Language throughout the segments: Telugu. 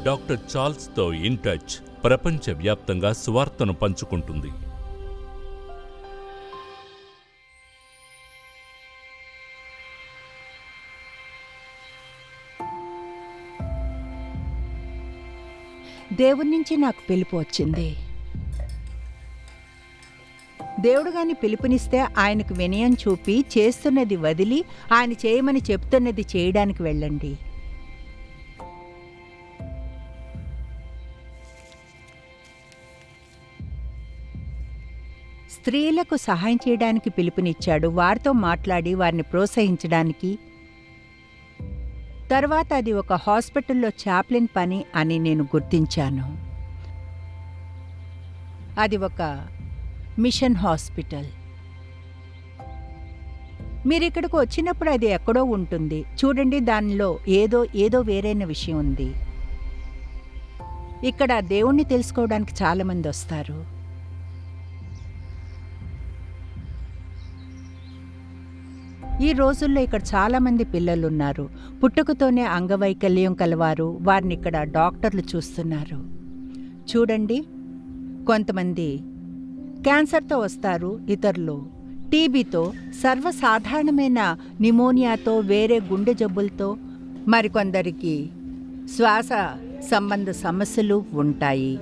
డాక్టర్ చార్ల్స్తో ఇన్ టచ్ ప్రపంచవ్యాప్తంగా సువార్తను పంచుకుంటుంది. దేవుడి నుంచి నాకు పిలుపు వచ్చింది. దేవుడు గాని పిలుపునిస్తే ఆయనకు వినయం చూపి చేస్తున్నది వదిలి ఆయన చేయమని చెప్తున్నది చేయడానికి వెళ్ళండి. స్త్రీలకు సహాయం చేయడానికి పిలుపునిచ్చాడు, వారితో మాట్లాడి వారిని ప్రోత్సహించడానికి. తర్వాత అది ఒక హాస్పిటల్లో చాప్లిన్ పని అని నేను గుర్తించాను. అది ఒక మిషన్ హాస్పిటల్. మీరిక్కడికి వచ్చినప్పుడు అది ఎక్కడో ఉంటుంది చూడండి, దానిలో ఏదో వేరైన విషయం ఉంది. ఇక్కడ దేవుణ్ణి తెలుసుకోవడానికి చాలామంది వస్తారు. ఈ రోజుల్లో ఇక్కడ చాలామంది పిల్లలున్నారు, పుట్టుకతోనే అంగవైకల్యం కలవారు. వారిని ఇక్కడ డాక్టర్లు చూస్తున్నారు. చూడండి, కొంతమంది క్యాన్సర్తో వస్తారు, ఇతరులు టీబీతో, సర్వసాధారణమైన నిమోనియాతో, వేరే గుండె జబ్బులతో, మరికొందరికి శ్వాస సంబంధ సమస్యలు ఉంటాయి.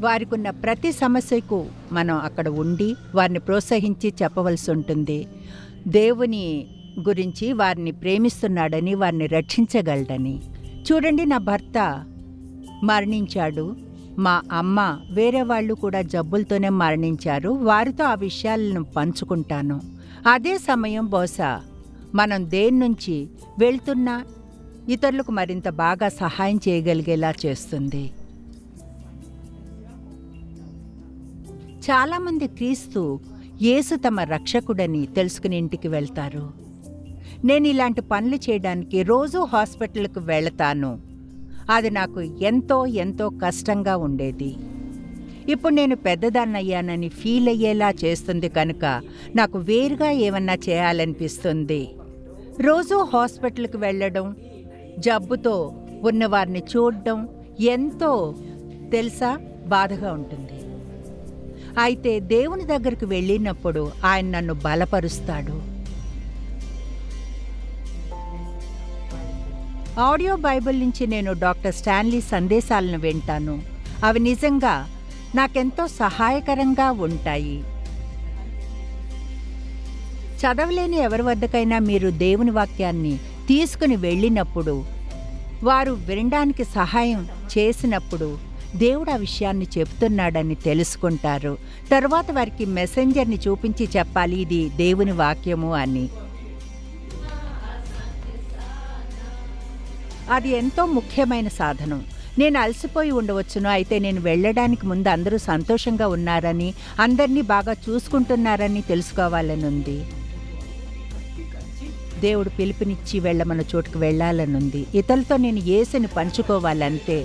వారికున్న ప్రతి సమస్యకు మనం అక్కడ ఉండి వారిని ప్రోత్సహించి చెప్పవలసి ఉంటుంది. దేవుని గురించి, వారిని ప్రేమిస్తున్నాడని, వారిని రక్షించగలడని. చూడండి, నా భర్త మరణించాడు, మా అమ్మ, వేరే వాళ్ళు కూడా జబ్బులతోనే మరణించారు. వారితో ఆ విషయాలను పంచుకుంటాను. అదే సమయం బహుశా మనం దేని నుంచి వెళ్తున్నా ఇతరులకు మరింత బాగా సహాయం చేయగలిగేలా చేస్తుంది. చాలామంది క్రీస్తు యేసు తమ రక్షకుడని తెలుసుకుని ఇంటికి వెళ్తారు. నేను ఇలాంటి పనులు చేయడానికి రోజూ హాస్పిటల్కు వెళతాను. అది నాకు ఎంతో కష్టంగా ఉండేది. ఇప్పుడు నేను పెద్దదాన్నయ్యానని ఫీల్ అయ్యేలా చేస్తుంది కనుక నాకు వేరుగా ఏమన్నా చేయాలనిపిస్తుంది. రోజూ హాస్పిటల్కి వెళ్ళడం, జబ్బుతో ఉన్నవారిని చూడడం ఎంతో తెలుసా బాధగా ఉంటుంది. అయితే దేవుని దగ్గరికి వెళ్ళినప్పుడు ఆయన నన్ను బలపరుస్తాడు. ఆడియో బైబిల్ నుంచి నేను డాక్టర్ స్టాన్లీ సందేశాలను వింటాను. అవి నిజంగా నాకెంతో సహాయకరంగా ఉంటాయి. చదవలేని ఎవరి వద్దకైనా మీరు దేవుని వాక్యాన్ని తీసుకుని వెళ్ళినప్పుడు, వారు వినడానికి సహాయం చేసినప్పుడు దేవుడు ఆ విషయాన్ని చెప్తున్నాడని తెలుసుకుంటారు. తరువాత వారికి మెసెంజర్ని చూపించి చెప్పాలి, ఇది దేవుని వాక్యము అని. అది ఎంతో ముఖ్యమైన సాధనం. నేను అలసిపోయి ఉండవచ్చును, అయితే నేను వెళ్ళడానికి ముందు అందరూ సంతోషంగా ఉన్నారని, అందరినీ బాగా చూసుకుంటున్నారని తెలుసుకోవాలనుంది. దేవుడు పిలుపునిచ్చి వెళ్ళమన్న చోటుకు వెళ్ళాలనుంది. ఇతరులతో నేను యేసుని పంచుకోవాలంతే.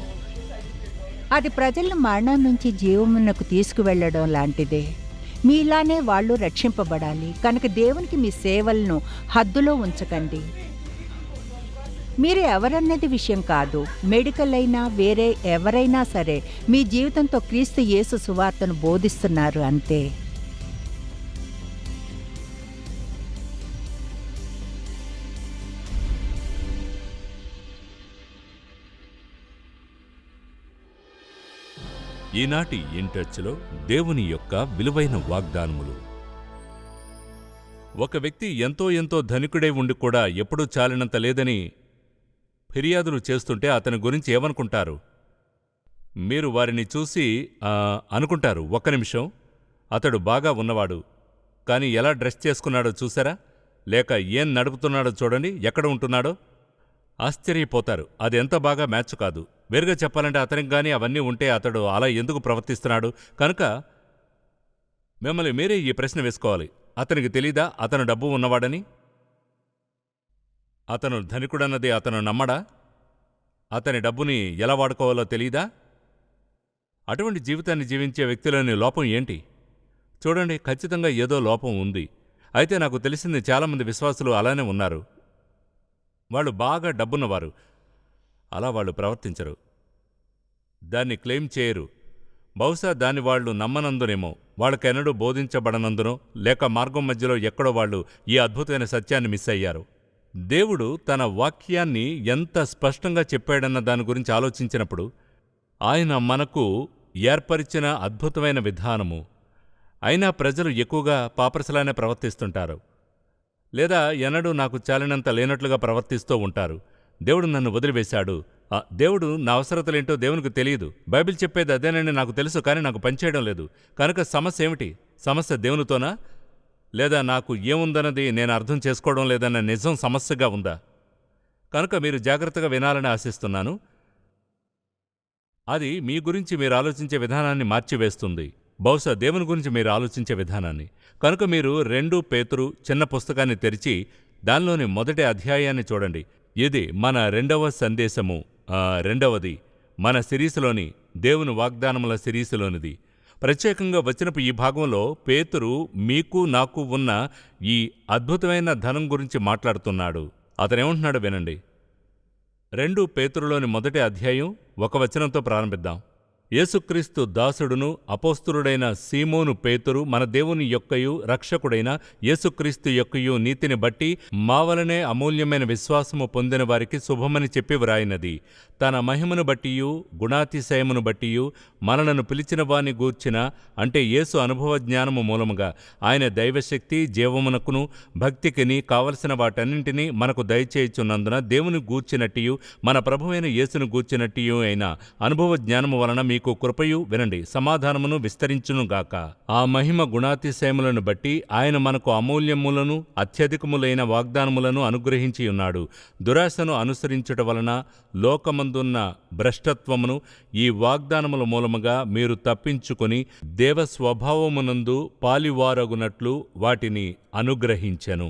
అది ప్రజలను మరణం నుంచి జీవమునకు తీసుకువెళ్ళడం లాంటిదే. మీలానే వాళ్ళు రక్షింపబడాలి. కనుక దేవునికి మీ సేవలను హద్దులో ఉంచకండి. మీరు ఎవరన్నది విషయం కాదు. మెడికల్ అయినా వేరే ఎవరైనా సరే మీ జీవితంతో క్రీస్తు యేసు సువార్తను బోధిస్తున్నారు అంతే. ఈనాటి ఇన్ టచ్లో దేవుని యొక్క విలువైన వాగ్దానములు. ఒక వ్యక్తి ఎంతో ధనికుడై ఉండి కూడా ఎప్పుడూ చాలినంత లేదని ఫిర్యాదులు చేస్తుంటే అతని గురించి ఏమనుకుంటారు? మీరు వారిని చూసి అనుకుంటారు, ఒక్క నిమిషం, అతడు బాగా ఉన్నవాడు, కానీ ఎలా డ్రెస్ చేసుకున్నాడో చూసారా? లేక ఏం నడుపుతున్నాడో చూడండి, ఎక్కడ ఉంటున్నాడో. ఆశ్చర్యపోతారు. అది ఎంత బాగా మ్యాచ్ కాదు. వేరుగా చెప్పాలంటే అతనికి గానీ అవన్నీ ఉంటే అతడు అలా ఎందుకు ప్రవర్తిస్తున్నాడు? కనుక మిమ్మల్ని మీరే ఈ ప్రశ్న వేసుకోవాలి. అతనికి తెలీదా అతను డబ్బు ఉన్నవాడని? అతను ధనికుడన్నది అతను నమ్మడా? అతని డబ్బుని ఎలా వాడుకోవాలో తెలీదా? అటువంటి జీవితాన్ని జీవించే వ్యక్తిలోని లోపం ఏంటి? చూడండి, ఖచ్చితంగా ఏదో లోపం ఉంది. అయితే నాకు తెలిసింది చాలామంది విశ్వాసులు అలానే ఉన్నారు. వాళ్ళు బాగా డబ్బున్నవారు. అలా వాళ్ళు ప్రవర్తించరు. దాన్ని క్లెయిమ్ చేయరు. బహుశా దాన్ని వాళ్ళు నమ్మనందునేమో, వాళ్ళకెన్నడూ బోధించబడనందునో, లేక మార్గం మధ్యలో ఎక్కడో వాళ్ళు ఈ అద్భుతమైన సత్యాన్ని మిస్ అయ్యారు. దేవుడు తన వాక్యాన్ని ఎంత స్పష్టంగా చెప్పాడన్న దాని గురించి ఆలోచించినప్పుడు, ఆయన మనకు ఏర్పరిచిన అద్భుతమైన విధానము, అయినా ప్రజలు ఎక్కువగా పాపరసలానే ప్రవర్తిస్తుంటారు, లేదా ఎన్నడూ నాకు చాలినంత లేనట్లుగా ప్రవర్తిస్తూ ఉంటారు. దేవుడు నన్ను వదిలివేశాడు, దేవుడు నా అవసరతలేంటో దేవునికి తెలియదు, బైబిల్ చెప్పేది అదేనని నాకు తెలుసు, కానీ నాకు పనిచేయడం లేదు. కనుక సమస్య ఏమిటి? సమస్య దేవునితోనా, లేదా నాకు ఏముందన్నది నేను అర్థం చేసుకోవడం లేదన్న నిజం సమస్యగా ఉందా? కనుక మీరు జాగ్రత్తగా వినాలని ఆశిస్తున్నాను. అది మీ గురించి మీరు ఆలోచించే విధానాన్ని మార్చివేస్తుంది, బహుశా దేవుని గురించి మీరు ఆలోచించే విధానాన్ని. కనుక మీరు 2 పేతురు చిన్న పుస్తకాన్ని తెరిచి దానిలోని మొదటి అధ్యాయాన్ని చూడండి. ఇది మన రెండవ సందేశము, రెండవది మన సిరీసులోని దేవుని వాగ్దానముల సిరీసులోనిది. ప్రత్యేకంగా వచనపు ఈ భాగంలో పేతురు మీకు నాకు ఉన్న ఈ అద్భుతమైన ధనం గురించి మాట్లాడుతున్నాడు. అతనేమంటున్నాడో వినండి. 2 పేతురులోని మొదటి అధ్యాయం 1 వచనంతో ప్రారంభిద్దాం. యేసుక్రీస్తు దాసుడును అపోస్తలుడైన సీమోను పేతురు మన దేవుని యొక్కయు రక్షకుడైన యేసుక్రీస్తు యొక్కయు నీతిని బట్టి మావలనే అమూల్యమైన విశ్వాసము పొందిన వారికి శుభమని చెప్పి వ్రాయినది. తన మహిమను బట్టియు గుణాతిశయమును బట్టియు మనలను పిలిచిన వాని గూర్చిన, అంటే యేసు అనుభవ జ్ఞానము మూలముగా ఆయన దైవశక్తి జీవమునకును భక్తికిని కావలసిన వాటన్నింటినీ మనకు దయచేయుచున్నందున దేవుని గూర్చినట్టియు మన ప్రభువైన యేసును గూర్చినట్టియు అయిన అనుభవ జ్ఞానము వలన మీకు కృపయు, వినండి, సమాధానమును విస్తరించునుగాక. ఆ మహిమ గుణాతిశయములను బట్టి ఆయన మనకు అమూల్యములను అత్యధికములైన వాగ్దానములను అనుగ్రహించియున్నాడు. దురాశను అనుసరించుట వలన లోకమందున్న భ్రష్టత్వమును ఈ వాగ్దానముల మూలముగా మీరు తప్పించుకొని దేవస్వభావమునందు పాలివారగునట్లు వాటిని అనుగ్రహించెను.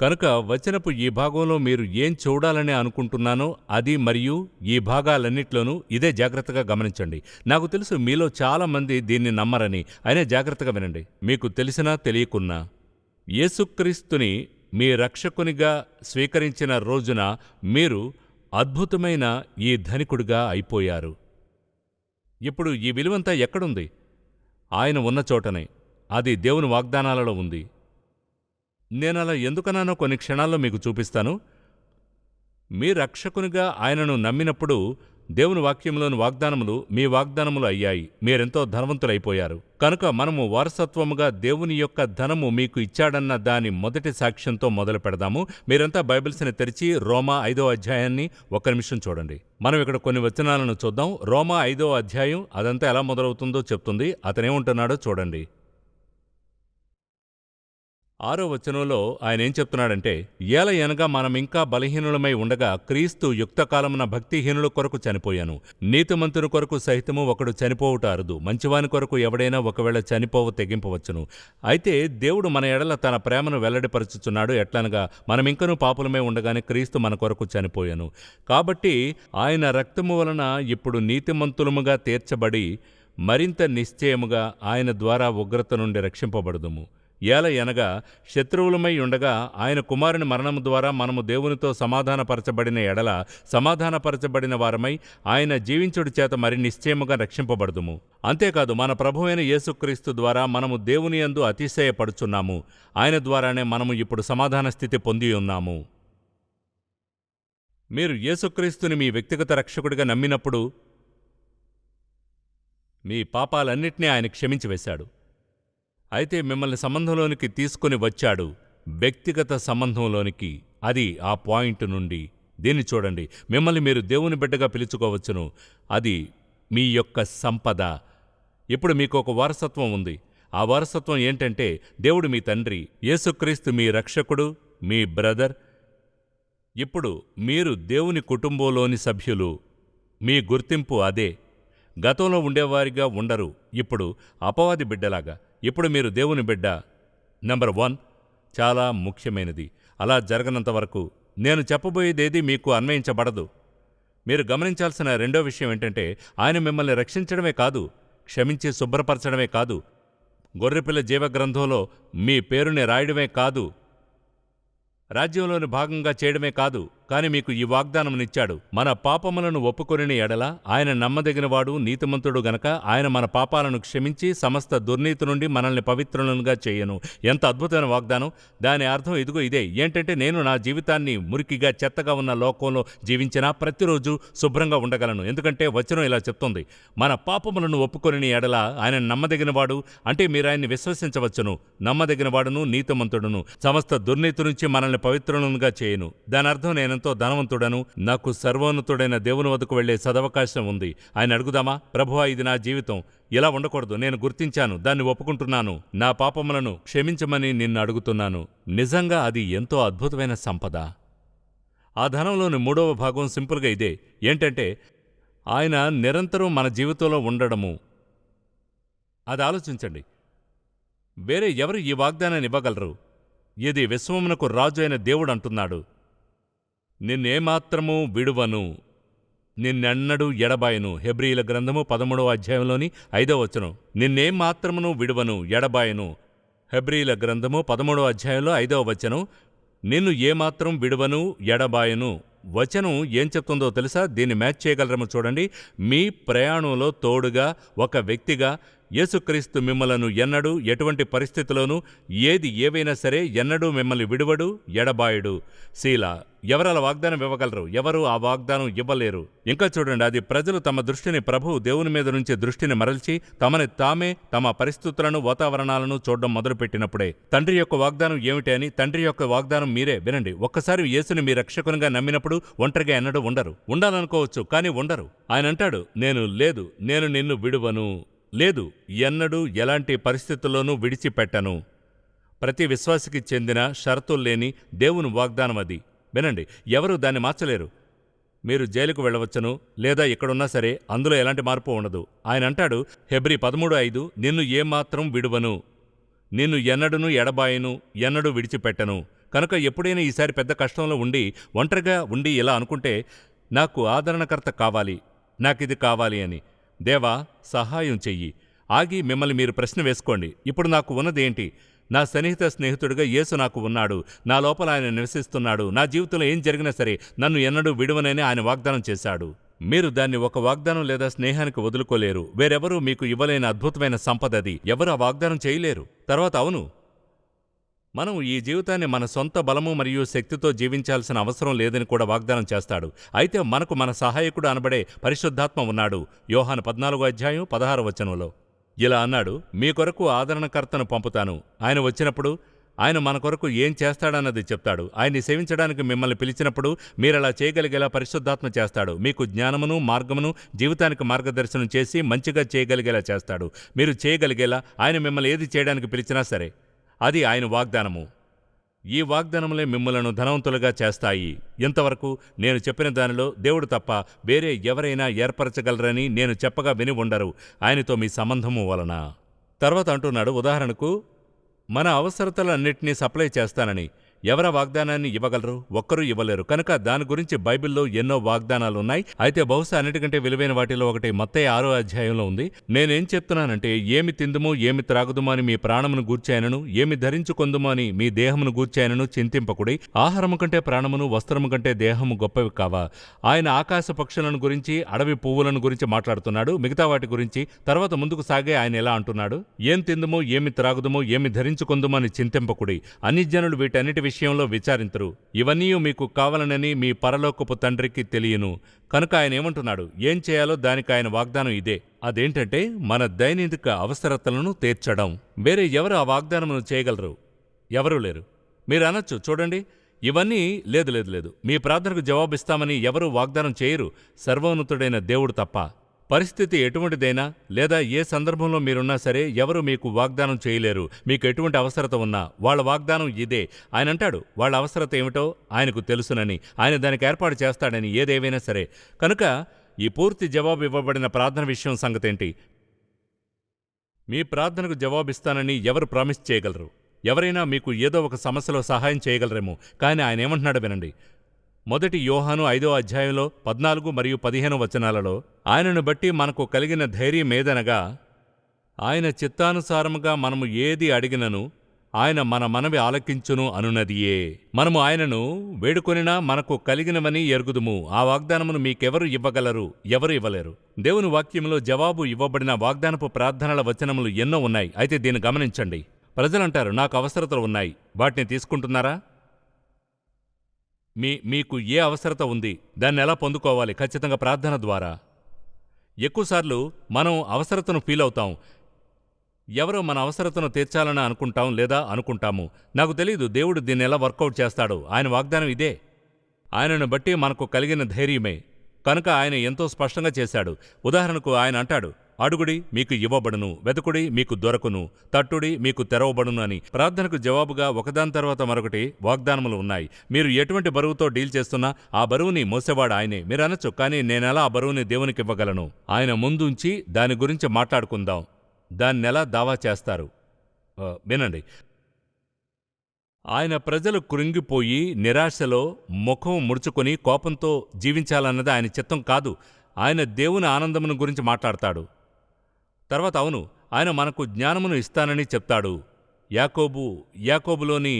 కనుక వచనపు ఈ భాగంలో మీరు ఏం చూడాలని అనుకుంటున్నానో అది మరియు ఈ భాగాలన్నిట్లోనూ ఇదే. జాగ్రత్తగా గమనించండి. నాకు తెలుసు మీలో చాలామంది దీన్ని నమ్మరని, అయినా జాగ్రత్తగా వినండి. మీకు తెలిసినా తెలియకున్నా యేసుక్రీస్తుని మీ రక్షకునిగా స్వీకరించిన రోజున మీరు అద్భుతమైన ఈ ధనికుడిగా అయిపోయారు. ఇప్పుడు ఈ విలువంతా ఎక్కడుంది? ఆయన ఉన్న చోటనే. అది దేవుని వాగ్దానాలలో ఉంది. నేనలా ఎందుకన్నానో కొన్ని క్షణాల్లో మీకు చూపిస్తాను. మీ రక్షకునిగా ఆయనను నమ్మినప్పుడు దేవుని వాక్యంలోని వాగ్దానములు మీ వాగ్దానములు అయ్యాయి. మీరెంతో ధనవంతులైపోయారు. కనుక మనము వారసత్వముగా దేవుని యొక్క ధనము మీకు ఇచ్చాడన్న దాని మొదటి సాక్ష్యంతో మొదలు పెడదాము. మీరంతా బైబిల్స్ని తెరిచి రోమా 5వ అధ్యాయాన్ని 1 నిమిషం చూడండి. మనం ఇక్కడ కొన్ని వచనాలను చూద్దాం. రోమా 5వ అధ్యాయం అదంతా ఎలా మొదలవుతుందో చెప్తుంది. అతనేమంటున్నాడో చూడండి. 6వ వచనంలో ఆయన ఏం చెప్తున్నాడంటే, ఏలయనగా మనమింకా బలహీనులమై ఉండగా క్రీస్తు యుక్తకాలమున భక్తిహీనుల కొరకు చనిపోయాను. నీతిమంతుని కొరకు సహితము ఒకడు చనిపోవుట అరుదు. మంచివాని కొరకు ఎవడైనా ఒకవేళ చనిపోవ తెగింపవచ్చును. అయితే దేవుడు మన ఎడల తన ప్రేమను వెల్లడిపరచుచున్నాడు. ఎట్లనగా మనమింకనూ పాపులమై ఉండగానే క్రీస్తు మన కొరకు చనిపోయాను. కాబట్టి ఆయన రక్తము వలన ఇప్పుడు నీతిమంతులముగా తీర్చబడి మరింత నిశ్చయముగా ఆయన ద్వారా ఉగ్రత నుండి రక్షింపబడుదుము. ఏలయనగా శత్రువులమై ఉండగా ఆయన కుమారుని మరణము ద్వారా మనము దేవునితో సమాధానపరచబడిన ఎడల సమాధానపరచబడిన వారమై ఆయన జీవించుడి చేత మరి నిశ్చయముగా రక్షింపబడుదుము. అంతేకాదు మన ప్రభువైన యేసుక్రీస్తు ద్వారా మనము దేవుని యందు అతిశయపడుచున్నాము. ఆయన ద్వారానే మనము ఇప్పుడు సమాధాన స్థితి పొంది ఉన్నాము. మీరు యేసుక్రీస్తుని మీ వ్యక్తిగత రక్షకుడిగా నమ్మినప్పుడు మీ పాపాలన్నిటినీ ఆయన క్షమించి వేశాడు. అయితే మిమ్మల్ని సంబంధంలోనికి తీసుకుని వచ్చాడు, వ్యక్తిగత సంబంధంలోనికి. అది ఆ పాయింట్ నుండి. దీన్ని చూడండి. మిమ్మల్ని మీరు దేవుని బిడ్డగా పిలుచుకోవచ్చును. అది మీ యొక్క సంపద. ఇప్పుడు మీకు ఒక వారసత్వం ఉంది. ఆ వారసత్వం ఏంటంటే దేవుడు మీ తండ్రి, యేసుక్రీస్తు మీ రక్షకుడు, మీ బ్రదర్. ఇప్పుడు మీరు దేవుని కుటుంబంలోని సభ్యులు. మీ గుర్తింపు అదే. గతంలో ఉండేవారిగా ఉండరు, ఇప్పుడు అపవాది బిడ్డలాగా. ఇప్పుడు మీరు దేవుని బిడ్డ. నంబర్ 1 చాలా ముఖ్యమైనది. అలా జరగనంత వరకు నేను చెప్పబోయేదేది మీకు అన్వయించబడదు. మీరు గమనించాల్సిన రెండో విషయం ఏంటంటే ఆయన మిమ్మల్ని రక్షించడమే కాదు, క్షమించి శుభ్రపరచడమే కాదు, గొర్రెపిల్ల జీవగ్రంథంలో మీ పేరుని రాయడమే కాదు, రాజ్యంలోని భాగంగా చేయడమే కాదు. కాని మీకు ఈ వాగ్దానమునిచ్చాడు, మన పాపములను ఒప్పుకొనిన ఎడల ఆయన నమ్మదగినవాడు నీతిమంతుడు గనక ఆయన మన పాపాలను క్షమించి సమస్త దుర్నీతి నుండి మనల్ని పవిత్రులుగా చేయను. ఎంత అద్భుతమైన వాగ్దానం! దాని అర్థం ఇదిగో ఇదే. ఏంటంటే నేను నా జీవితాన్ని మురికిగా చెత్తగా ఉన్న లోకంలో జీవించినా ప్రతిరోజు శుభ్రంగా ఉండగలను. ఎందుకంటే వచనం ఇలా చెప్తుంది, మన పాపములను ఒప్పుకొనిన ఎడల ఆయన నమ్మదగినవాడు, అంటే మీరు ఆయన్ని విశ్వసించవచ్చును, నమ్మదగినవాడును నీతిమంతుడును, సమస్త దుర్నీతి నుంచి మనల్ని పవిత్రులుగా చేయను. దాని అర్థం నేనెంతో ధనవంతుడను, నాకు సర్వోన్నతుడైన దేవుని వద్దకు వెళ్లే సదవకాశం ఉంది. ఆయన అడుగుదామా, ప్రభువా ఇది నా జీవితం, ఇలా ఉండకూడదు, నేను గుర్తించాను, దాన్ని ఒప్పుకుంటున్నాను, నా పాపములను క్షమించమని నిన్ను అడుగుతున్నాను. నిజంగా అది ఎంతో అద్భుతమైన సంపద. ఆ ధనంలోని 3వ భాగం సింపుల్గా ఇదే. ఏంటంటే ఆయన నిరంతరం మన జీవితంలో ఉండడము. అది ఆలోచించండి. వేరే ఎవరు ఈ వాగ్దానాన్ని ఇవ్వగలరు? ఇది విశ్వమునకు రాజు అయిన దేవుడు అంటున్నాడు, నిన్నేమాత్రమూ విడువను, నిన్నెన్నడూ ఎడబాయను. హెబ్రీయుల గ్రంథము 13వ అధ్యాయంలోని 5వ వచనం. నిన్నేమాత్రమును విడువను, ఎడబాయను. హెబ్రీయుల గ్రంథము 13వ అధ్యాయంలో 5వ వచనం. నిన్ను ఏమాత్రం విడువను, ఎడబాయను. వచనం ఏం చెప్తుందో తెలుసా? దీన్ని మ్యాచ్ చేయగలరేమో చూడండి. మీ ప్రయాణంలో తోడుగా ఒక వ్యక్తిగా యేసుక్రీస్తు మిమ్మలను ఎన్నడూ ఎటువంటి పరిస్థితిలోనూ ఏది ఏవైనా సరే ఎన్నడూ మిమ్మల్ని విడువడు, ఎడబాయుడు. శీల, ఎవరలా వాగ్దానం ఇవ్వగలరు? ఎవరు ఆ వాగ్దానం ఇవ్వలేరు. ఇంకా చూడండి, అది ప్రజలు తమ దృష్టిని ప్రభువు దేవుని మీద నుంచి దృష్టిని మరల్చి తమని తామే తమ పరిస్థితులను వాతావరణాలను చూడడం మొదలుపెట్టినప్పుడే. తండ్రి యొక్క వాగ్దానం ఏమిటి అని? తండ్రి యొక్క వాగ్దానం మీరే. వినండి, ఒక్కసారి యేసుని మీ రక్షకునిగా నమ్మినప్పుడు ఒంటరిగా ఎన్నడూ ఉండరు. ఉండాలనుకోవచ్చు కానీ ఉండరు. ఆయన అంటాడు, నేను నిన్ను విడువను, లేదు, ఎన్నడూ ఎలాంటి పరిస్థితుల్లోనూ విడిచిపెట్టను. ప్రతి విశ్వాసికి చెందిన షరతుల్లేని దేవుని వాగ్దానం అది. వినండి, ఎవరూ దాన్ని మార్చలేరు. మీరు జైలుకు వెళ్ళవచ్చును, లేదా ఇక్కడున్నా సరే, అందులో ఎలాంటి మార్పు ఉండదు. ఆయన అంటాడు హెబ్రీ 13:5, నిన్ను ఏమాత్రం విడువను, నిన్ను ఎన్నడూను ఎడబాయను, ఎన్నడూ విడిచిపెట్టను. కనుక ఎప్పుడైనా ఈసారి పెద్ద కష్టంలో ఉండి ఒంటరిగా ఉండి ఇలా అనుకుంటే, నాకు ఆదరణకర్త కావాలి, నాకిది కావాలి అని, దేవా సహాయం చెయ్యి. ఆగి మిమ్మల్ని మీరు ప్రశ్న వేసుకోండి, ఇప్పుడు నాకు ఉన్నదేంటి? నా సన్నిహిత స్నేహితుడిగా యేసు నాకు ఉన్నాడు, నా లోపల ఆయన నివసిస్తున్నాడు, నా జీవితంలో ఏం జరిగినా సరే నన్ను ఎన్నడూ విడువనని ఆయన వాగ్దానం చేశాడు. మీరు దాన్ని ఒక వాగ్దానం లేదా స్నేహానికి వదులుకోలేరు. వేరెవరూ మీకు ఇవ్వలేని అద్భుతమైన సంపదది. ఎవరు ఆ వాగ్దానం చేయలేరు. తర్వాత అవును, మనం ఈ జీవితాన్ని మన సొంత బలము మరియు శక్తితో జీవించాల్సిన అవసరం లేదని కూడా వాగ్దానం చేస్తాడు. అయితే మనకు మన సహాయకుడు అనబడే పరిశుద్ధాత్మ ఉన్నాడు. యోహాను 14వ అధ్యాయం 16వ వచనంలో ఇలా అన్నాడు, మీ కొరకు ఆదరణకర్తను పంపుతాను. ఆయన వచ్చినప్పుడు ఆయన మన కొరకు ఏం చేస్తాడన్నది చెప్తాడు. ఆయన్ని సేవించడానికి మిమ్మల్ని పిలిచినప్పుడు మీరలా చేయగలిగేలా పరిశుద్ధాత్మ చేస్తాడు. మీకు జ్ఞానమును మార్గమును జీవితానికి మార్గదర్శనం చేసి మంచిగా చేయగలిగేలా చేస్తాడు. మీరు చేయగలిగేలా ఆయన మిమ్మల్ని ఏది చేయడానికి పిలిచినా సరే అది ఆయన వాగ్దానము. ఈ వాగ్దానములే మిమ్మలను ధనవంతులుగా చేస్తాయి. ఇంతవరకు నేను చెప్పిన దానిలో దేవుడు తప్ప వేరే ఎవరైనా ఏర్పరచగలరని నేను చెప్పగా విని ఉండరు, ఆయనతో మీ సంబంధము వలన. తర్వాత అంటున్నాడు, ఉదాహరణకు మన అవసరతలన్నింటినీ సప్లై చేస్తానని. ఎవరా వాగ్దానాన్ని ఇవ్వగలరు? ఒక్కరూ ఇవ్వలేరు. కనుక దాని గురించి బైబిల్లో ఎన్నో వాగ్దానాలున్నాయి. అయితే బహుశా అన్నిటికంటే విలువైన వాటిలో ఒకటి మత్తయి 6వ అధ్యాయంలో ఉంది. నేనేం చెప్తున్నానంటే, ఏమి తిందుమో ఏమి త్రాగుదుమో అని మీ ప్రాణమును గూర్చాయనను, ఏమి ధరించుకొందుమో అని మీ దేహమును గూర్చాయనను చింతింపకుడి. ఆహారము కంటే ప్రాణమును, వస్త్రము కంటే దేహము గొప్పవి కావా? ఆయన ఆకాశ పక్షులను గురించి, అడవి పువ్వులను గురించి మాట్లాడుతున్నాడు, మిగతా వాటి గురించి. తర్వాత ముందుకు సాగే ఆయన ఎలా అంటున్నాడు, ఏం తిందుమో ఏమి త్రాగుదుమో ఏమి ధరించుకొందుమో అని చింతింపకుడి. అన్ని జనులు వీటన్నిటి విషయంలో విచారింతురు. ఇవన్నీ మీకు కావాలనని మీ పరలోకపు తండ్రికి తెలియను. కనుక ఆయన ఏమంటున్నాడు? ఏం చేయాలో దానికి ఆయన వాగ్దానం ఇదే. అదేంటంటే మన దైనందిక అవసరతలను తీర్చడం. వేరే ఎవరు ఆ వాగ్దానమును చేయగలరు? ఎవరూ లేరు. మీరు అనొచ్చు, చూడండి ఇవన్నీ లేదు, మీ ప్రార్థనకు జవాబిస్తామని ఎవరూ వాగ్దానం చేయరు, సర్వోన్నతుడైన దేవుడు తప్ప. పరిస్థితి ఎటువంటిదైనా లేదా ఏ సందర్భంలో మీరున్నా సరే ఎవరు మీకు వాగ్దానం చేయలేరు. మీకు ఎటువంటి అవసరత ఉన్నా వాళ్ళ వాగ్దానం ఇదే. ఆయన అంటాడు వాళ్ళ అవసరత ఏమిటో ఆయనకు తెలుసునని, ఆయన దానికి ఏర్పాటు చేస్తాడని, ఏదేవైనా సరే. కనుక ఈ పూర్తి జవాబు ఇవ్వబడిన ప్రార్థన విషయం సంగతేంటి? మీ ప్రార్థనకు జవాబిస్తానని ఎవరు ప్రామిస్ చేయగలరు? ఎవరైనా మీకు ఏదో ఒక సమస్యలో సహాయం చేయగలరేమో, కానీ ఆయన ఏమంటున్నాడు వినండి. 1 యోహాను 5వ అధ్యాయంలో 14 మరియు 15 వచనాలలో ఆయనను బట్టి మనకు కలిగిన ధైర్యం ఏదనగా, ఆయన చిత్తానుసారముగా మనము ఏది అడిగినను ఆయన మన మనవి ఆలకించును అనునదియే. మనము ఆయనను వేడుకొనినా మనకు కలిగినవని ఎరుగుదుము. ఆ వాగ్దానమును మీకెవరు ఇవ్వగలరు? ఎవరు ఇవ్వలేరు. దేవుని వాక్యంలో జవాబు ఇవ్వబడిన వాగ్దానపు ప్రార్థనల వచనములు ఎన్నో ఉన్నాయి. అయితే దీన్ని గమనించండి. ప్రజలంటారు, నాకు అవసరతలు ఉన్నాయి. వాటిని తీసుకుంటున్నారా? మీకు ఏ అవసరత ఉంది? దాన్ని ఎలా పొందుకోవాలి? ఖచ్చితంగా ప్రార్థన ద్వారా. ఎక్కువసార్లు మనం అవసరతను ఫీల్ అవుతాం. ఎవరో మన అవసరతను తీర్చాలని అనుకుంటాం లేదా అనుకుంటాము. నాకు తెలీదు దేవుడు దీన్ని ఎలా వర్కౌట్ చేస్తాడో. ఆయన వాగ్దానం ఇదే. ఆయనను బట్టి మనకు కలిగిన ధైర్యమే. కనుక ఆయన ఎంతో స్పష్టంగా చేశాడు. ఉదాహరణకు ఆయన అంటాడు, అడుగుడి మీకు ఇవ్వబడును, వెతుకుడి మీకు దొరకును, తట్టుడి మీకు తెరవబడును అని. ప్రార్థనకు జవాబుగా ఒకదాని తర్వాత మరొకటి వాగ్దానములు ఉన్నాయి. మీరు ఎటువంటి బరువుతో డీల్ చేస్తున్నా ఆ బరువుని మోసేవాడు ఆయనే. మీరు అనొచ్చు, కానీ నేనెలా ఆ బరువుని దేవునికి ఇవ్వగలను? ఆయన ముందుంచి దాని గురించి మాట్లాడుకుందాం. దాన్నెలా దావా చేస్తారు వినండి. ఆయన ప్రజలు కృంగిపోయి నిరాశలో ముఖం ముడుచుకొని కోపంతో జీవించాలన్నది ఆయన చిత్తం కాదు. ఆయన దేవుని ఆనందమును గురించి మాట్లాడతాడు. తర్వాత అవును, ఆయన మనకు జ్ఞానమును ఇస్తానని చెప్తాడు. యాకోబులోని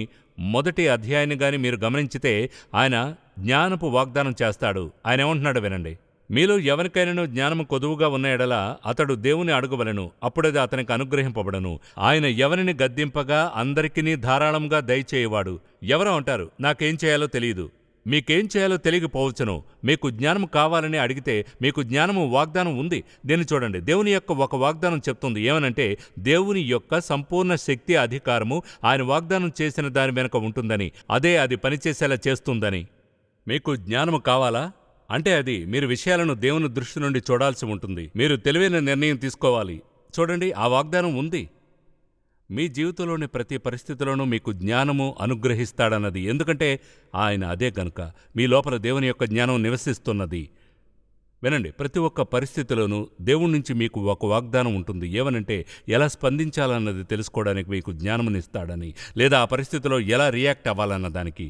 మొదటి అధ్యాయాన్ని గాని మీరు గమనించితే ఆయన జ్ఞానపు వాగ్దానం చేస్తాడు. ఆయన ఏమంటున్నాడు వినండి. మీలో ఎవరికైనాను జ్ఞానము కొదువుగా ఉన్న ఎడల అతడు దేవుని అడుగవలెను, అప్పుడది అతనికి అనుగ్రహింపబడను. ఆయన ఎవరిని గద్దింపగా అందరికినీ ధారాళంగా దయచేయవాడు. ఎవరో అంటారు, నాకేం చేయాలో తెలియదు. మీకేం చేయాలో తెలియకపోవచ్చును. మీకు జ్ఞానం కావాలని అడిగితే మీకు జ్ఞానము వాగ్దానం ఉంది. దీన్ని చూడండి. దేవుని యొక్క ఒక వాగ్దానం చెప్తుంది. ఏమనంటే దేవుని యొక్క సంపూర్ణ శక్తి అధికారము ఆయన వాగ్దానం చేసిన దాని వెనుక ఉంటుందని, అదే అది పనిచేసేలా చేస్తుందని. మీకు జ్ఞానము కావాలా అంటే అది మీరు విషయాలను దేవుని దృష్టి నుండి చూడాల్సి ఉంటుంది. మీరు తెలివైన నిర్ణయం తీసుకోవాలి. చూడండి, ఆ వాగ్దానం ఉంది. మీ జీవితంలోని ప్రతి పరిస్థితిలోనూ మీకు జ్ఞానము అనుగ్రహిస్తాడన్నది. ఎందుకంటే ఆయన అదే గనుక. మీ లోపల దేవుని యొక్క జ్ఞానం నివసిస్తున్నది. వినండి, ప్రతి ఒక్క పరిస్థితిలోనూ దేవుడి నుంచి మీకు ఒక వాగ్దానం ఉంటుంది. ఏమనంటే ఎలా స్పందించాలన్నది తెలుసుకోవడానికి మీకు జ్ఞానమునిస్తాడని, లేదా ఆ పరిస్థితిలో ఎలా రియాక్ట్ అవ్వాలన్న దానికి.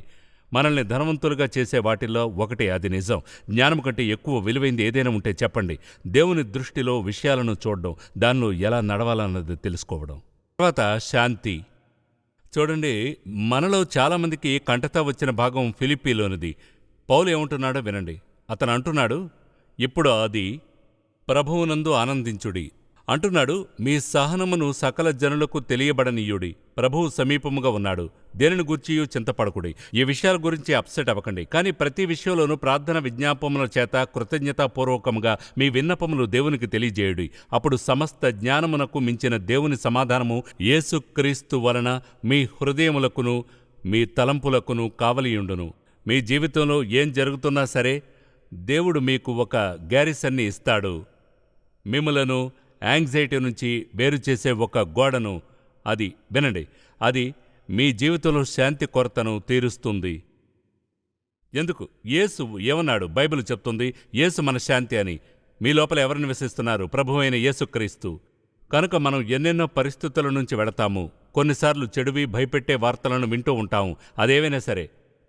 మనల్ని ధనవంతులుగా చేసే వాటిల్లో ఒకటి అది నిజం. జ్ఞానం కంటే ఎక్కువ విలువైంది ఏదైనా ఉంటే చెప్పండి. దేవుని దృష్టిలో విషయాలను చూడడం, దానిలో ఎలా నడవాలన్నది తెలుసుకోవడం. తర్వాత శాంతి. చూడండి, మనలో చాలామందికి కంటతా వచ్చిన భాగం ఫిలిప్పీలోనిది. పౌలు ఏమంటున్నాడో వినండి. అతను అంటున్నాడు, ఇప్పుడు అది ప్రభువునందు ఆనందించుడి అంటున్నాడు. మీ సహనమును సకల జనులకు తెలియబడనీయుడి. ప్రభువు సమీపముగా ఉన్నాడు. దేనిని గూర్చియూ చింతపడకుడి. ఈ విషయాల గురించి అప్సెట్ అవ్వకండి. కానీ ప్రతి విషయంలోనూ ప్రార్థన విజ్ఞాపముల చేత కృతజ్ఞతాపూర్వకముగా మీ విన్నపములు దేవునికి తెలియజేయుడి. అప్పుడు సమస్త జ్ఞానమునకు మించిన దేవుని సమాధానము యేసుక్రీస్తు వలన మీ హృదయములకును మీ తలంపులకును కావలియుండును. మీ జీవితంలో ఏం జరుగుతున్నా సరే దేవుడు మీకు ఒక గ్యారిసన్ని ఇస్తాడు. మిమ్ములను యాంగ్జైటీ నుంచి వేరు చేసే ఒక గోడను. అది వినండి, అది మీ జీవితంలో శాంతి కొరతను తీరుస్తుంది. ఎందుకు? యేసు ఏమన్నాడు? బైబిల్ చెప్తుంది యేసు మన శాంతి అని. మీ లోపల ఎవరు నివసిస్తున్నారు? ప్రభువైన యేసుక్రీస్తు. కనుక మనం ఎన్నెన్నో పరిస్థితుల నుంచి వెడతాము. కొన్నిసార్లు చెడువి భయపెట్టే వార్తలను వింటూ ఉంటాము. అదేవైనా సరే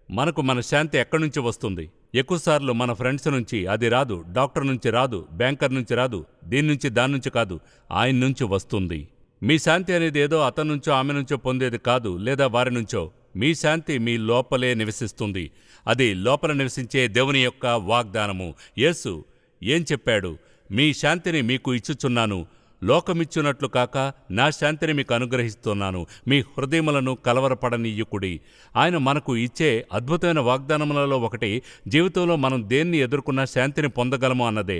మనకు మన శాంతి ఎక్కడి నుంచి వస్తుంది? ఎక్కువసార్లు మన ఫ్రెండ్స్ నుంచి. అది రాదు. డాక్టర్ నుంచి రాదు. బ్యాంకర్ నుంచి రాదు. దీని నుంచి దాని నుంచి కాదు, ఆయన నుంచి వస్తుంది. మీ శాంతి అనేది ఏదో అతని నుంచో ఆమె నుంచో పొందేది కాదు, లేదా వారి నుంచో. మీ శాంతి మీ లోపలే నివసిస్తుంది. అది లోపల నివసించే దేవుని యొక్క వాగ్దానము. యేసు ఏం చెప్పాడు? మీ శాంతిని మీకు ఇచ్చుచున్నాను, లోకమిచ్చునట్లు కాక నా శాంతిని మీకు అనుగ్రహిస్తున్నాను. మీ హృదయములను కలవరపడనీయుకుడి. ఆయన మనకు ఇచ్చే అద్భుతమైన వాగ్దానములలో ఒకటి జీవితంలో మనం దేన్ని ఎదుర్కొన్నా శాంతిని పొందగలము అన్నదే.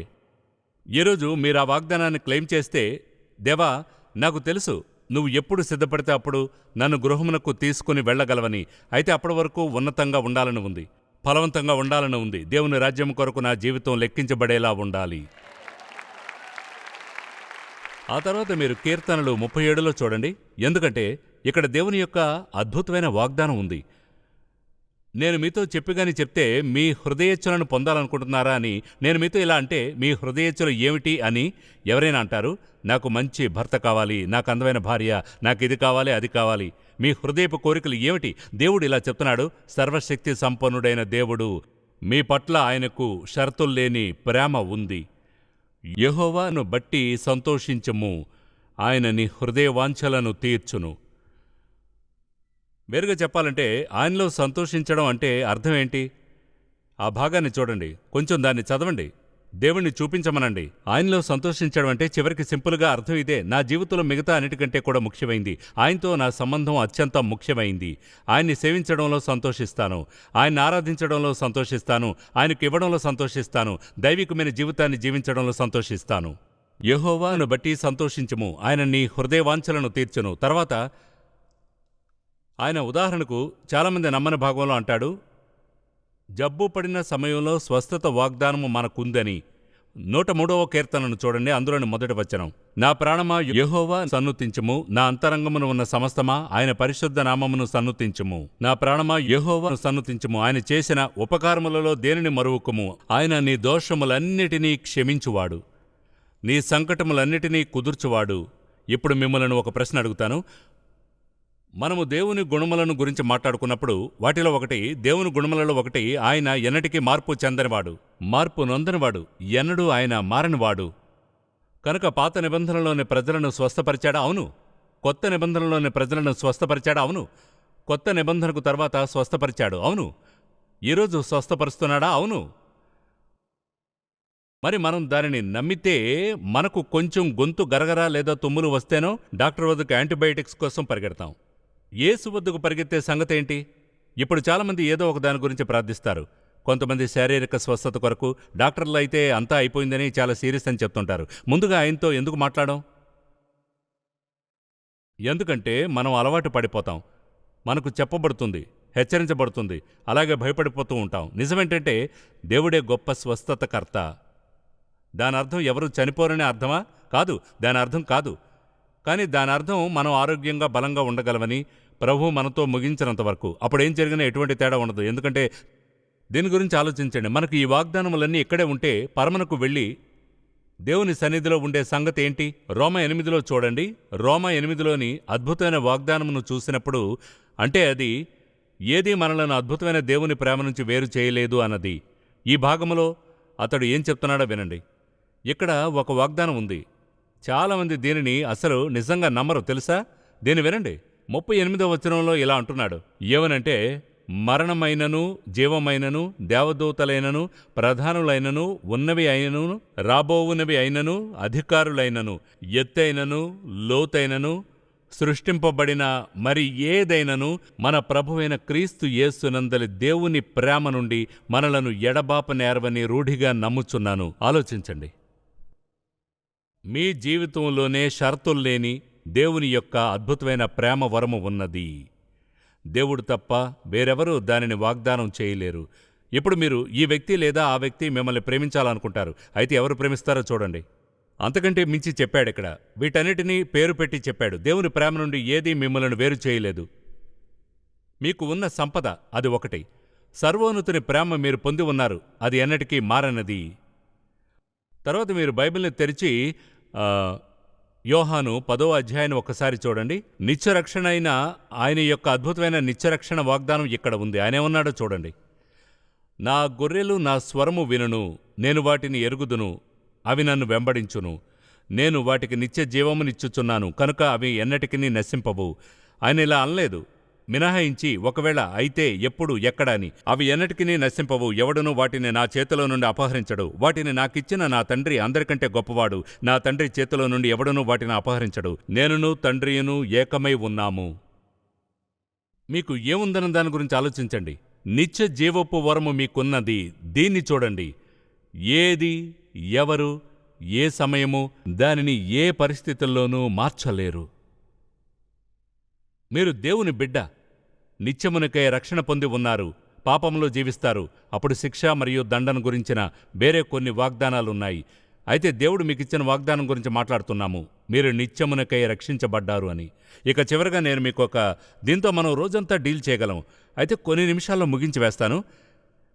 ఈరోజు మీరు ఆ వాగ్దానాన్ని క్లెయిమ్ చేస్తే, దేవా నాకు తెలుసు నువ్వు ఎప్పుడు సిద్ధపడితే అప్పుడు నన్ను గృహమునకు తీసుకుని వెళ్ళగలవని. అయితే అప్పటి వరకు ఉన్నతంగా ఉండాలని ఉంది, ఫలవంతంగా ఉండాలని ఉంది. దేవుని రాజ్యం కొరకు నా జీవితం లెక్కించబడేలా ఉండాలి. ఆ తర్వాత మీరు కీర్తనలు 37లో చూడండి. ఎందుకంటే ఇక్కడ దేవుని యొక్క అద్భుతమైన వాగ్దానం ఉంది. నేను మీతో చెప్పిగాని చెప్తే మీ హృదయేచ్ఛలను పొందాలనుకుంటున్నారా అని. నేను మీతో ఇలా అంటే మీ హృదయేచ్ఛలు ఏమిటి అని ఎవరైనా అంటారు. నాకు మంచి భర్త కావాలి, నాకు అందమైన భార్య, నాకు ఇది కావాలి అది కావాలి. మీ హృదయపు కోరికలు ఏమిటి? దేవుడు ఇలా చెప్తున్నాడు, సర్వశక్తి సంపన్నుడైన దేవుడు, మీ పట్ల ఆయనకు షరతుల్లేని ప్రేమ ఉంది. యెహోవాను బట్టి సంతోషించుము, ఆయన నీ హృదయవాంఛలను తీర్చును. వేరుగా చెప్పాలంటే ఆయనలో సంతోషించడం అంటే అర్థం ఏంటి? ఆ భాగాన్ని చూడండి, కొంచెం దాన్ని చదవండి, దేవుణ్ణి చూపించమనండి. ఆయనలో సంతోషించడం అంటే చివరికి సింపుల్గా అర్థం ఇదే: నా జీవితంలో మిగతా అన్నిటికంటే కూడా ముఖ్యమైంది, ఆయనతో నా సంబంధం అత్యంత ముఖ్యమైంది. ఆయన్ని సేవించడంలో సంతోషిస్తాను, ఆయన్ని ఆరాధించడంలో సంతోషిస్తాను, ఆయనకు ఇవ్వడంలో సంతోషిస్తాను, దైవికమైన జీవితాన్ని జీవించడంలో సంతోషిస్తాను. యెహోవాను బట్టి సంతోషించుము, ఆయన నీ హృదయవాంఛలను తీర్చును. తర్వాత ఆయన ఉదాహరణకు చాలామంది నమ్మని భాగంలో అంటాడు, జబ్బు పడిన సమయంలో స్వస్థత వాగ్దానము మనకుందని. 103వ కీర్తనను చూడండి, అందులోని మొదటి వచనం: నా ప్రాణమా యెహోవా సన్నుతించుము, నా అంతరంగమున ఉన్న సమస్తమా ఆయన పరిశుద్ధ నామమును సన్నుతించుము. నా ప్రాణమా యెహోవాను సన్నుతించుము, ఆయన చేసిన ఉపకారములలో దేనిని మరువకుము. ఆయన నీ దోషములన్నిటినీ క్షమించువాడు, నీ సంకటములన్నిటినీ కుదుర్చువాడు. ఇప్పుడు మిమ్మల్ని ఒక ప్రశ్న అడుగుతాను. మనము దేవుని గుణములను గురించి మాట్లాడుకున్నప్పుడు వాటిలో ఒకటి, దేవుని గుణములలో ఒకటి, ఆయన ఎన్నటికీ మార్పు చెందనివాడు, మార్పు నొందనివాడు, ఎన్నడూ ఆయన మారనివాడు. కనుక పాత నిబంధనలోని ప్రజలను స్వస్థపరిచాడా? అవును. కొత్త నిబంధనలోని ప్రజలను స్వస్థపరిచాడా? అవును. కొత్త నిబంధనకు తర్వాత స్వస్థపరిచాడు. అవును. ఈరోజు స్వస్థపరుస్తున్నాడా? అవును. మరి మనం దానిని నమ్మితే మనకు కొంచెం గొంతు గరగరా లేదా తుమ్ములు వస్తేనో డాక్టర్ వద్దకు యాంటీబయాటిక్స్ కోసం పరిగెడతాం. యేసు వద్దకు పరిగెత్తే సంగతేంటి? ఇప్పుడు చాలామంది ఏదో ఒక దాని గురించి ప్రార్థిస్తారు. కొంతమంది శారీరక స్వస్థత కొరకు, డాక్టర్లు అయితే అంతా అయిపోయిందని, చాలా సీరియస్ అని చెప్తుంటారు. ముందుగా ఆయనతో ఎందుకు మాట్లాడం? ఎందుకంటే మనం అలవాటు పడిపోతాం. మనకు చెప్పబడుతుంది, హెచ్చరించబడుతుంది, అలాగే భయపడిపోతూ ఉంటాం. నిజమేంటంటే దేవుడే గొప్ప స్వస్థతకర్త. దానర్థం ఎవరు చనిపోరనే అర్థమా? కాదు, దాని అర్థం కాదు. కానీ దాని అర్థం మనం ఆరోగ్యంగా బలంగా ఉండగలమని, ప్రభువు మనతో ముగించినంత వరకు. అప్పుడేం జరిగినా ఎటువంటి తేడా ఉండదు. ఎందుకంటే దీని గురించి ఆలోచించండి. మనకు ఈ వాగ్దానములన్నీ ఇక్కడే ఉంటే పరమనకు వెళ్ళి దేవుని సన్నిధిలో ఉండే సంగతి ఏంటి? రోమా 8లో చూడండి. రోమా 8లోని అద్భుతమైన వాగ్దానమును చూసినప్పుడు, అంటే అది ఏదీ మనలను అద్భుతమైన దేవుని ప్రేమ నుంచి వేరు చేయలేదు అన్నది. ఈ భాగములో అతడు ఏం చెప్తున్నాడో వినండి. ఇక్కడ ఒక వాగ్దానం ఉంది. చాలామంది దీనిని అసలు నిజంగా నమ్మరు, తెలుసా? దీన్ని వినండి. 38వ వచనంలో ఇలా అంటున్నాడు. ఏమనంటే, మరణమైనను జీవమైనను దేవదూతలైనను ప్రధానులైనను ఉన్నవి అయినను రాబోవునవి అయినను అధికారులైనను ఎత్తైనను లోతైనను సృష్టింపబడిన మరి ఏదైనను మన ప్రభువైన క్రీస్తు యేసునందలి దేవుని ప్రేమ నుండి మనలను ఎడబాపనేరవని రూఢిగా నమ్ముచున్నాను. ఆలోచించండి. మీ జీవితంలోనే షరతుల్లేని దేవుని యొక్క అద్భుతమైన ప్రేమ వరము ఉన్నది. దేవుడు తప్ప వేరెవరూ దానిని వాగ్దానం చేయలేరు. ఇప్పుడు మీరు ఈ వ్యక్తి లేదా ఆ వ్యక్తి మిమ్మల్ని ప్రేమించాలనుకుంటారు. అయితే ఎవరు ప్రేమిస్తారో చూడండి. అంతకంటే మించి చెప్పాడిక్కడ. వీటన్నిటినీ పేరు పెట్టి చెప్పాడు. దేవుని ప్రేమ నుండి ఏదీ మిమ్మల్ని వేరు చేయలేదు. మీకు ఉన్న సంపద అది ఒకటి. సర్వోన్నతుని ప్రేమ మీరు పొంది ఉన్నారు, అది ఎన్నటికీ మారనది. తర్వాత మీరు బైబిల్ని తెరిచి యోహాను 10వ అధ్యాయాన్ని ఒక్కసారి చూడండి. నిత్యరక్షణ అయిన ఆయన యొక్క అద్భుతమైన నిత్యరక్షణ వాగ్దానం ఇక్కడ ఉంది. ఆయన ఏమన్నాడో చూడండి. నా గొర్రెలు నా స్వరము వినును, నేను వాటిని ఎరుగుదును, అవి నన్ను వెంబడించును. నేను వాటికి నిత్య జీవమునిచ్చుచున్నాను, కనుక అవి ఎన్నటికీ నశింపవు. ఆయన ఇలా అనలేదు మినహాయించి, ఒకవేళ అయితే ఎప్పుడు ఎక్కడ అని. అవి ఎన్నటికీ నశింపవు, ఎవడునూ వాటిని నా చేతిలో నుండి అపహరించడు. వాటిని నాకిచ్చిన నా తండ్రి అందరికంటే గొప్పవాడు. నా తండ్రి చేతిలో నుండి ఎవడునూ వాటిని అపహరించడు. నేనును తండ్రియును ఏకమై ఉన్నాము. మీకు ఏముందన్న దాని గురించి ఆలోచించండి. నిత్య జీవపు వరము మీకున్నది. దీన్ని చూడండి. ఏది, ఎవరు, ఏ సమయము దానిని ఏ పరిస్థితుల్లోనూ మార్చలేరు. మీరు దేవుని బిడ్డ, నిత్యమునికై రక్షణ పొంది ఉన్నారు, పాపంలో జీవిస్తారు. అప్పుడు శిక్ష మరియు దండన గురించిన వేరే కొన్ని వాగ్దానాలున్నాయి. అయితే దేవుడు మీకిచ్చిన వాగ్దానం గురించి మాట్లాడుతున్నాము. మీరు నిత్యమునకై రక్షించబడ్డారు అని. ఇక చివరిగా నేను మీకు దీంతో మనం రోజంతా డీల్ చేయగలం. అయితే కొన్ని నిమిషాల్లో ముగించి వేస్తాను.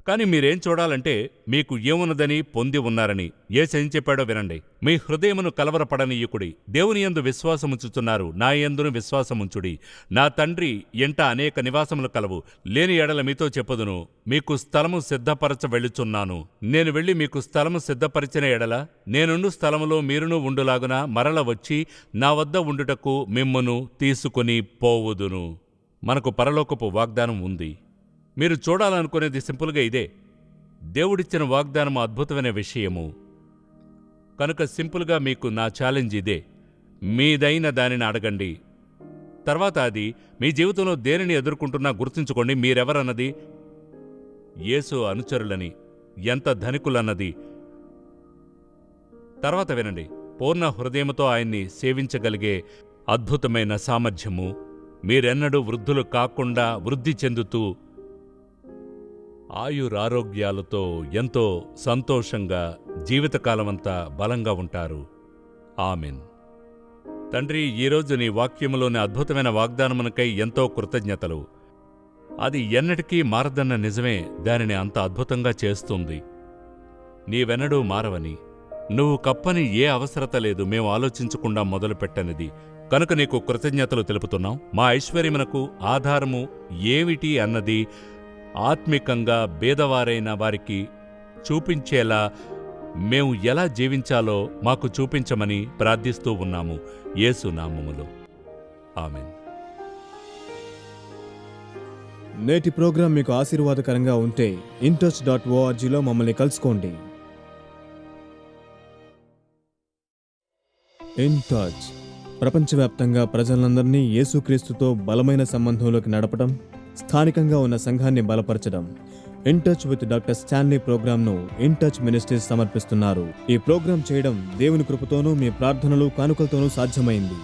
కానీ మీరేం చూడాలంటే మీకు ఏమున్నదని పొంది ఉన్నారని. యేసు ఏం చెప్పాడో వినండి. మీ హృదయమును కలవరపడనీయుకుడి, దేవుని యందు విశ్వాసముంచుచున్నారు, నా యందును విశ్వాసముంచుడి. నా తండ్రి ఎంట అనేక నివాసములు కలవు. లేని ఎడల మీతో చెప్పుదును, మీకు స్థలము సిద్ధపరచ వెళ్ళుచున్నాను. నేను వెళ్ళి మీకు స్థలము సిద్ధపరిచిన ఎడల నేనుండు స్థలములో మీరును ఉండులాగున మరల వచ్చి నా వద్ద ఉండుటకు మిమ్మును తీసుకుని పోవుదును. మనకు పరలోకపు వాగ్దానం ఉంది. మీరు చూడాలనుకునేది సింపుల్గా ఇదే. దేవుడిచ్చిన వాగ్దానం అద్భుతమైన విషయము. కనుక సింపుల్గా మీకు నా ఛాలెంజ్ ఇదే. మీదైన దానిని అడగండి. తర్వాత అది మీ జీవితంలో దేనిని ఎదుర్కొంటున్నా గుర్తుంచుకోండి, మీరెవరన్నది, యేసు అనుచరులని, ఎంత ధనికులన్నది. తర్వాత వినండి, పూర్ణ హృదయంతో ఆయన్ని సేవించగలిగే అద్భుతమైన సామర్థ్యము, మీరెన్నడూ వృద్ధులు కాకుండా వృద్ధి చెందుతూ ఆయురారోగ్యాలతో ఎంతో సంతోషంగా జీవితకాలమంతా బలంగా ఉంటారు. ఆమెన్. తండ్రి, ఈరోజు నీ వాక్యములోని అద్భుతమైన వాగ్దానమునకై ఎంతో కృతజ్ఞతలు. అది ఎన్నటికీ మారదన్న నిజమే దానిని అంత అద్భుతంగా చేస్తుంది. నీవెన్నడూ మారవని, నువ్వు కప్పని ఏ అవసరత లేదు మేము ఆలోచించకుండా మొదలుపెట్టనిది. కనుక నీకు కృతజ్ఞతలు తెలుపుతున్నాం. మా ఐశ్వర్యమునకు ఆధారము ఏమిటి అన్నది ఆత్మికంగా బేదవారైన వారికి చూపించేలా మేము ఎలా జీవించాలో మాకు చూపించమని ప్రార్థిస్తూ ఉన్నాము యేసు నామములో. ఆమెన్. నేటి ప్రోగ్రాం మీకు ఆశీర్వాదకరంగా ఉంటే intouch.orgలో మమ్మల్ని కలుసుకోండి. ఇన్ టచ్ ప్రపంచవ్యాప్తంగా ప్రజలందరినీ యేసుక్రీస్తుతో బలమైన సంబంధంలోకి నడపడం, స్థానికంగా ఉన్న సంఘాన్ని బలపరచడం. In touch with doctor Stanley ప్రోగ్రాంను ఇన్ టచ్ మినిస్ట్రీస్ సమర్పిస్తున్నారు. ఈ ప్రోగ్రాం చేయడం దేవుని కృపతోనూ మీ ప్రార్థనలు కానుకలతోనూ సాధ్యమైంది.